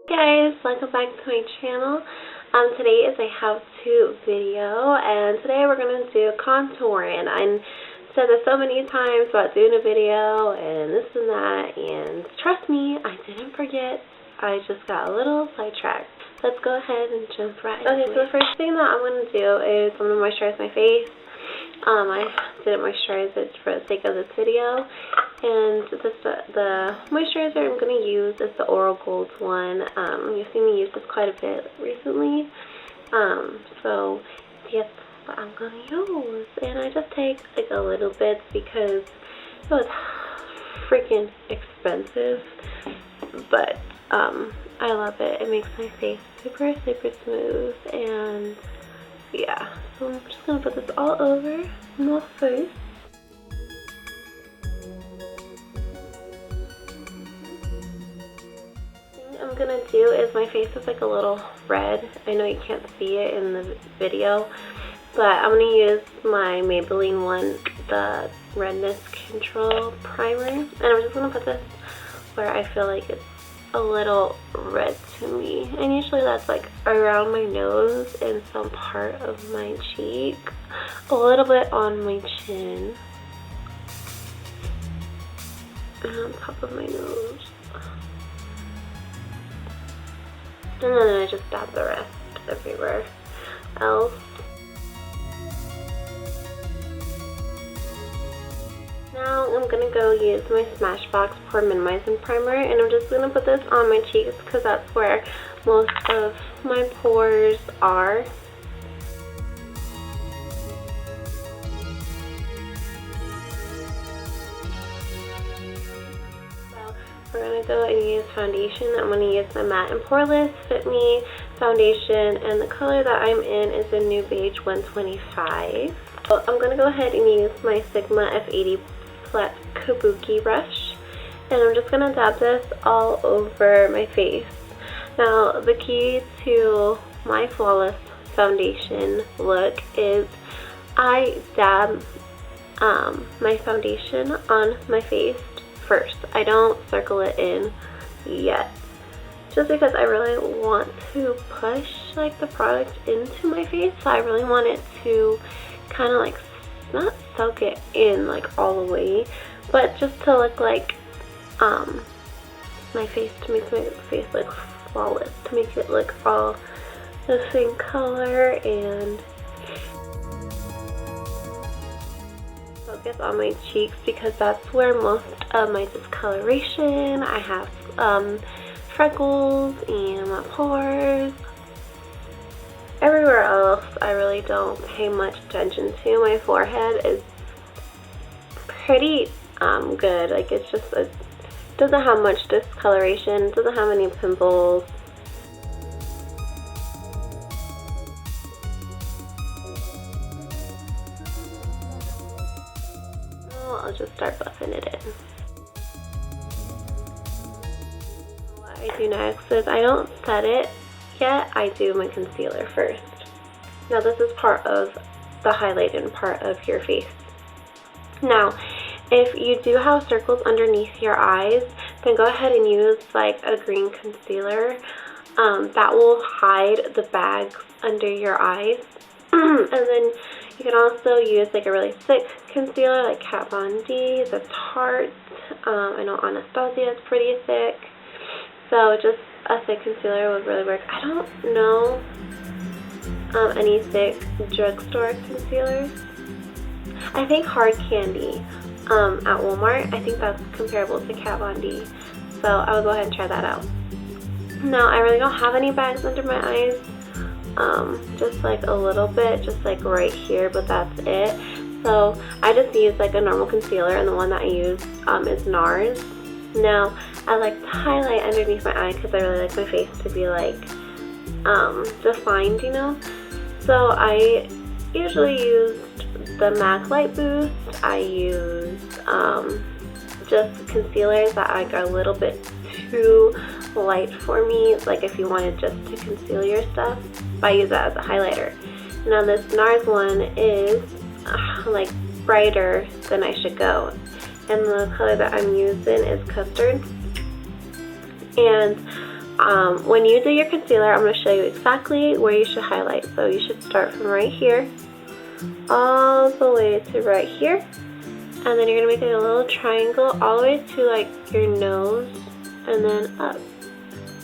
Hey guys, welcome back to my channel. Today is a how-to video, and today we're going to do contouring. I said this so many times about doing a video and this and that, and trust me, I didn't forget. I just got a little sidetracked. Let's go ahead and jump right into it. So the first thing that I'm going to do is I'm going to moisturize my face. I didn't moisturize it for the sake of this video, and the moisturizer I'm going to use is the Oral Gold one. You've seen me use this quite a bit recently, so that's what I'm going to use. And I just take like a little bit because it was freaking expensive, but I love it. It makes my face super smooth, and yeah, so I'm just going to put this all over my face. What I'm going to do is my face is like a little red. I know you can't see it in the video, but I'm going to use my Maybelline one, the Redness Control Primer, and I'm just going to put this where I feel like it's a little red to me, and usually that's like around my nose and some part of my cheek, a little bit on my chin, and on top of my nose, and then I just dab the rest everywhere else. Now I'm going to go use my Smashbox Pore Minimizing Primer, and I'm just going to put this on my cheeks because that's where most of my pores are. So we're going to go and use foundation. I'm going to use my Matte and Poreless Fit Me foundation, and the color that I'm in is a New Beige 125. So I'm going to go ahead and use my Sigma F80 flat kabuki brush, and I'm just going to dab this all over my face. Now the key to my flawless foundation look is I dab my foundation on my face first. I don't circle it in yet, just because I really want to push like the product into my face. So I really want it to kind of like not soak it in like all the way, but just to look like my face, to make my face look flawless, to make it look all the same color, and focus on my cheeks because that's where most of my discoloration. I have freckles and my pores. Everywhere else, I really don't pay much attention to. My forehead is pretty good. Like, it's just, it doesn't have much discoloration, it doesn't have any pimples. So I'll just start buffing it in. What I do next is I don't set it yet, I do my concealer first. Now this is part of the highlighted part of your face. Now if you do have circles underneath your eyes, then go ahead and use like a green concealer. That will hide the bags under your eyes. And then you can also use like a really thick concealer like Kat Von D, the Tarte. I know Anastasia is pretty thick, so just a thick concealer would really work. I don't know any thick drugstore concealers. I think Hard Candy at Walmart, I think that's comparable to Kat Von D, so I will go ahead and try that out. Now I really don't have any bags under my eyes, just like a little bit, just like right here, but that's it. So I just use like a normal concealer, and the one that I use is NARS. Now I like to highlight underneath my eye because I really like my face to be like defined, you know. So I usually used the MAC Light Boost. I use just concealers that are a little bit too light for me, like if you wanted just to conceal your stuff, I use that as a highlighter. Now this NARS one is like brighter than I Should Go, and the color that I'm using is Custard. And when you do your concealer, I'm going to show you exactly where you should highlight. So you should start from right here all the way to right here, and then you're going to make a little triangle all the way to like your nose, and then up,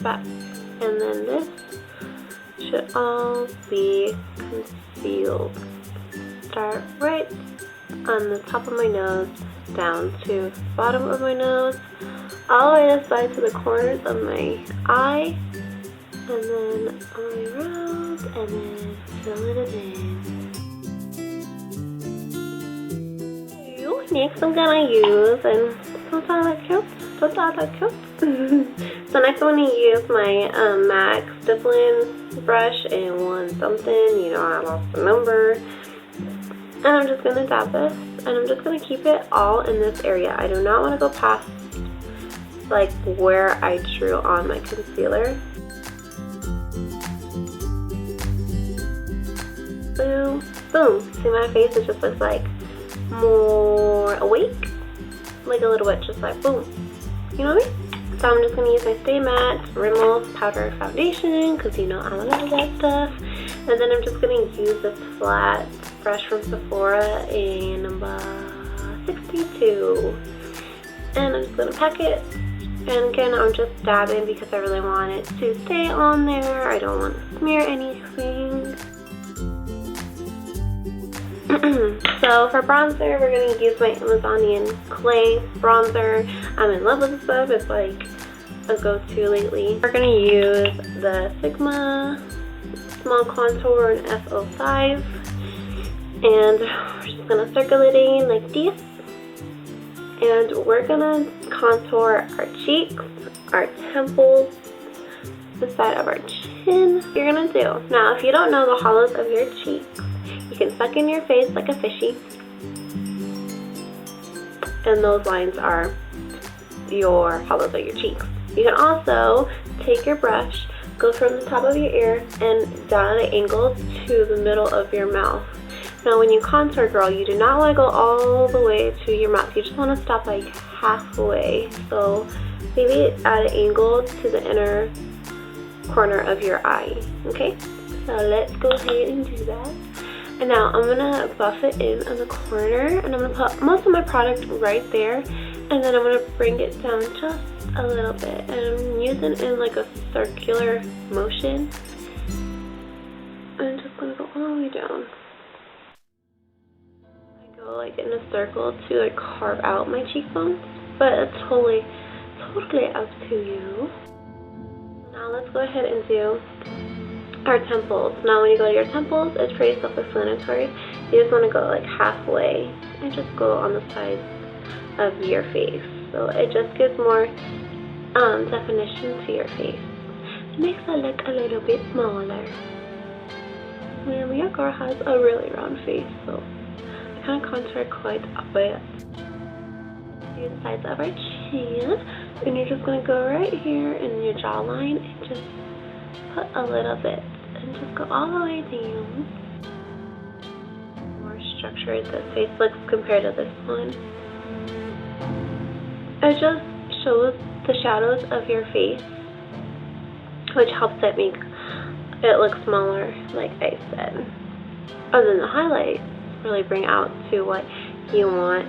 back, and then this should all be concealed. Start right on the top of my nose, down to the bottom of my nose, all the way this side to the corners of my eye, and then all the way around, and then fill it in. Next I'm gonna use, and don't that look cute? Don't that look cute? So next I'm gonna use my MAC stippling brush in 1 something, you know, I lost the number. And I'm just gonna dab this, and I'm just gonna keep it all in this area. I do not want to go past like where I drew on my concealer. Boom, boom. See, my face, it just looks like more awake, like a little bit, just like boom. You know what I mean? So I'm just gonna use my Stay Matte Rimmel Powder Foundation, because you know I love that stuff. And then I'm just gonna use this flat brush from Sephora in number 62, and I'm just gonna pack it. And again, I'm just dabbing because I really want it to stay on there. I don't want to smear anything. So for bronzer, we're going to use my Amazonian Clay bronzer. I'm in love with this stuff. It's like a go-to lately. We're going to use the Sigma Small Contour in F05. And we're just going to circulate it like this. And we're going to contour our cheeks, our temples, the side of our chin. You're going to do. Now, if you don't know the hollows of your cheeks, you can suck in your face like a fishy, and those lines are your hollows of your cheeks. You can also take your brush, go from the top of your ear and down at an angle to the middle of your mouth. Now when you contour, girl, you do not want to go all the way to your mouth. You just want to stop like halfway. So maybe at an angle to the inner corner of your eye. Okay, so let's go ahead and do that. And now I'm gonna buff it in on the corner, and I'm gonna put most of my product right there, and then I'm gonna bring it down just a little bit, and I'm using it in like a circular motion. I'm just gonna go all the way down. I go like in a circle to like carve out my cheekbones, but it's totally up to you. Now let's go ahead and do our temples. Now when you go to your temples, it's pretty self-explanatory. You just want to go like halfway and just go on the sides of your face. So it just gives more definition to your face. It makes it look a little bit smaller. And your girl has a really round face, so I kind of contour quite a bit. Do the sides of our chin, and you're just going to go right here in your jawline and just put a little bit and just go all the way down. More structured this face looks compared to this one. It just shows the shadows of your face, which helps it make it look smaller, like I said. Other than the highlights really bring out to what you want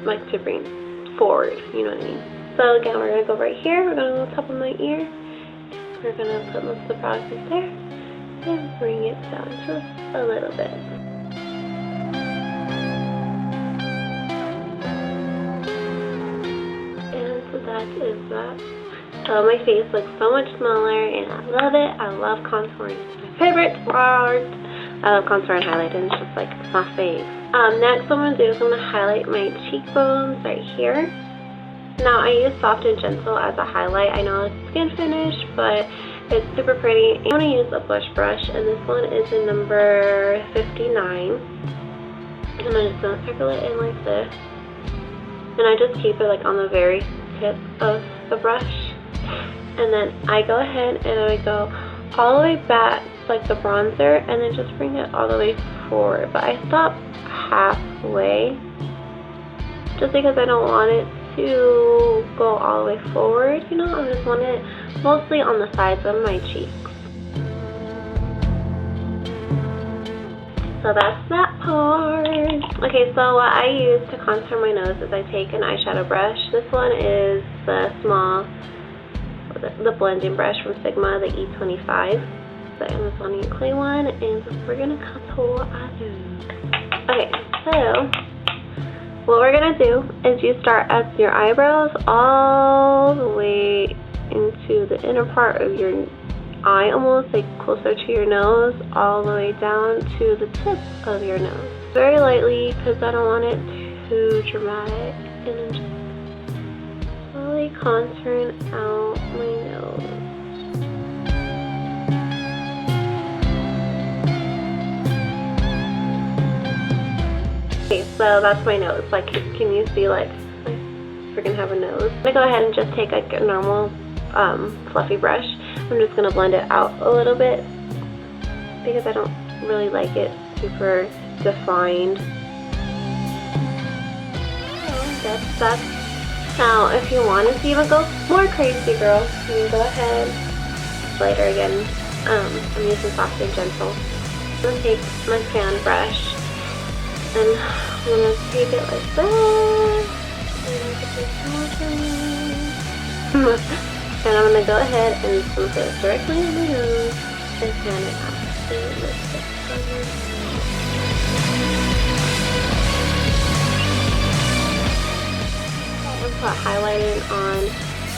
like to bring forward, you know what I mean? So again, we're going to go right here, we're going to go on top of my ear. We're going to put most of the product right there and bring it down just a little bit. And so that is that. So my face looks so much smaller and I love it. I love contouring. It's my favorite part. I love contour and highlighting. It's just like my fave. Next what I'm going to do is I'm going to highlight my cheekbones right here. Now I use Soft and Gentle as a highlight. I know it's skin finish, but it's super pretty. I'm going to use a blush brush, and this one is in number 59. And I'm just going to circle it in like this. And I just keep it like on the very tip of the brush. And then I go ahead and I go all the way back like the bronzer, and then just bring it all the way forward. But I stop halfway just because I don't want it to go all the way forward, you know. I just want it mostly on the sides of my cheeks. So that's that part. Okay, so what I use to contour my nose is I take an eyeshadow brush. This one is the small, the blending brush from Sigma, the E25, the Amazonian clay one, and we're gonna contour our nose. Okay, so what we're gonna do is you start at your eyebrows all the way into the inner part of your eye, almost like closer to your nose, all the way down to the tip of your nose. Very lightly, because I don't want it too dramatic. And then just slowly contouring out my nose. Okay, so that's my nose. Like, can you see, like, I freaking have a nose? I'm gonna go ahead and just take like a normal fluffy brush. I'm just gonna blend it out a little bit because I don't really like it super defined. That's that. Now, if you want to even go more crazy, girl, you can go ahead, lighter again. I'm using Soft and Gentle. I'm gonna take my fan brush and I'm gonna take it like that. And I'm gonna go ahead and put it directly on my nose and fan it out. And put highlighting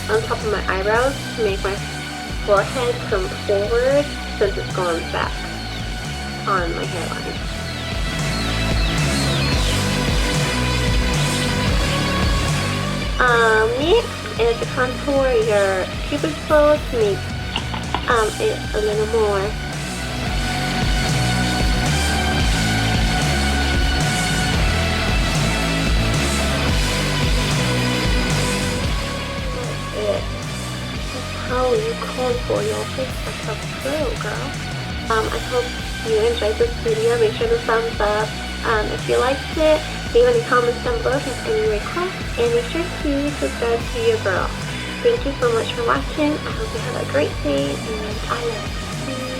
on top of my eyebrows to make my forehead come forward since it's going back on my hairline. Next is to contour your cupid's bow to make it a little more. That's how you contour your face like a pro, girl. I hope you enjoyed this video. Make sure to thumbs up. If you liked it, leave any comments down below, have any requests, and make sure to subscribe to your girl. Thank you so much for watching. I hope you have a great day, and I love you.